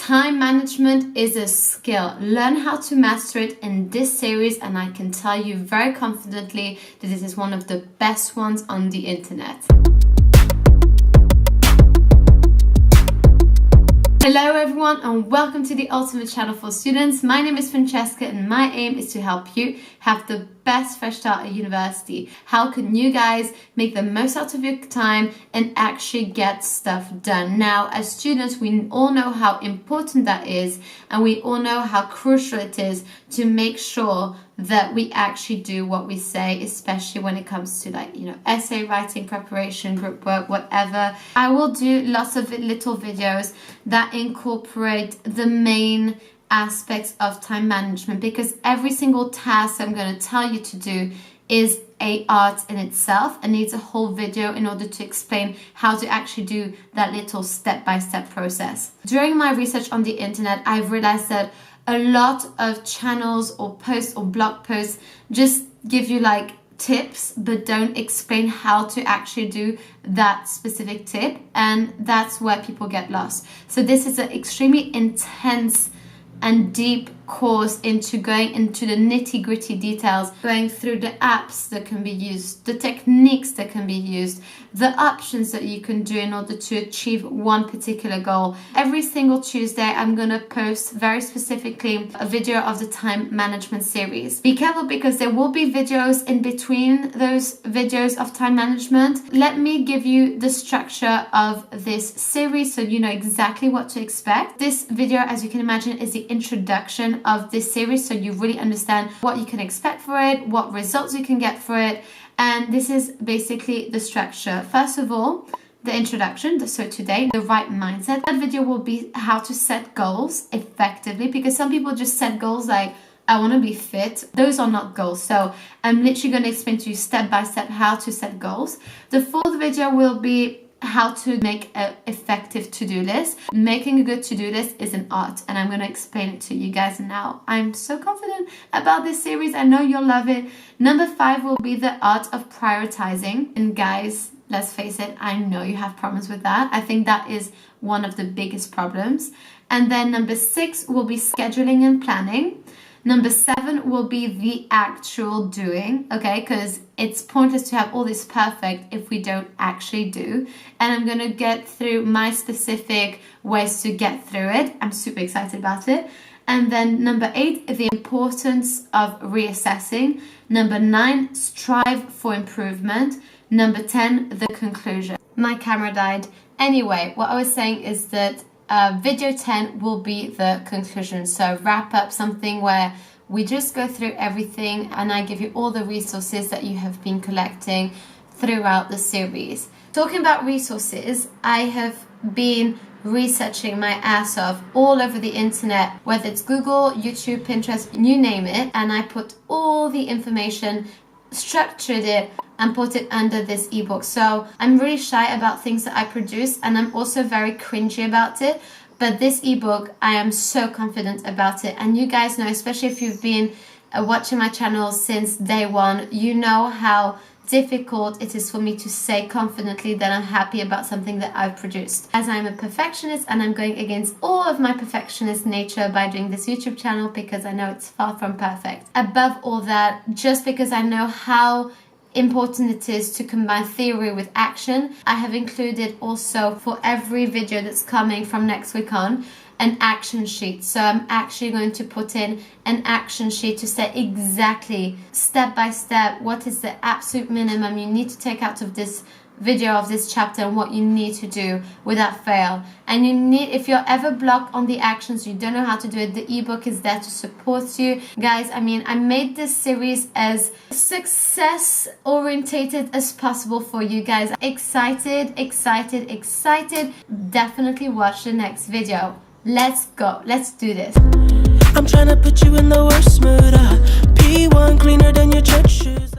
Time management is a skill. Learn how to master it in this series, and I can tell you very confidently that this is one of the best ones on the internet. Hello everyone and welcome to the Ultimate Channel for Students. My name is Francesca and my aim is to help you have the best fresh start at university. How can you guys make the most out of your time and actually get stuff done? Now, as students, we all know how important that is, and we all know how crucial it is to make sure that we actually do what we say, especially when it comes to essay writing, preparation, group work, whatever. I will do lots of little videos that incorporate the main aspects of time management, because every single task I'm going to tell you to do is an art in itself and needs a whole video in order to explain how to actually do that little step-by-step process. During my research on the internet, I've realized that a lot of channels or posts or blog posts just give you tips but don't explain how to actually do that specific tip, and that's where people get lost. So this is an extremely intense and deep course into going into the nitty-gritty details, going through the apps that can be used, the techniques that can be used, the options that you can do in order to achieve one particular goal. Every single Tuesday, I'm going to post very specifically a video of the time management series. Be careful because there will be videos in between those videos of time management. Let me give you the structure of this series so you know exactly what to expect. This video, as you can imagine, is the introduction of this series, so you really understand what you can expect for it, what results you can get for it, and this is basically the structure. First of all, the introduction, so today, the right mindset. That video will be how to set goals effectively, because some people just set goals like, I want to be fit. Those are not goals. So I'm literally going to explain to you step by step how to set goals. The fourth video will be how to make an effective to-do list. Making a good to-do list is an art, and I'm going to explain it to you guys now. I'm so confident about this series. I know you'll love it. Number 5 will be the art of prioritizing. And guys, let's face it, I know you have problems with that. I think that is one of the biggest problems. And then number 6 will be scheduling and planning. Number 7 will be the actual doing, okay? Because it's pointless to have all this perfect if we don't actually do. And I'm going to get through my specific ways to get through it. I'm super excited about it. And then number 8, the importance of reassessing. Number 9, strive for improvement. Number 10, the conclusion. My camera died. Anyway, what I was saying is that video 10 will be the conclusion. So wrap up, something where we just go through everything and I give you all the resources that you have been collecting throughout the series. Talking about resources, I have been researching my ass off all over the internet, whether it's Google, YouTube, Pinterest, you name it, and I put all the information, structured it, and put it under this ebook. So I'm really shy about things that I produce, and I'm also very cringy about it. But this ebook, I am so confident about it. And you guys know, especially if you've been watching my channel since day one, you know how difficult it is for me to say confidently that I'm happy about something that I've produced. As I'm a perfectionist, and I'm going against all of my perfectionist nature by doing this YouTube channel, because I know it's far from perfect. Above all that, just because I know how important it is to combine theory with action, I have included also for every video that's coming from next week on an action sheet. So I'm actually going to put in an action sheet to say exactly step by step what is the absolute minimum you need to take out of this video, of this chapter, and what you need to do without fail. And you need, if you're ever blocked on the actions, you don't know how to do it, the ebook is there to support you. Guys, I made this series as success orientated as possible for you guys. Excited. Definitely watch the next video. Let's go. Let's do this. I'm trying to put you in the worst mood. P1 cleaner than your church shoes.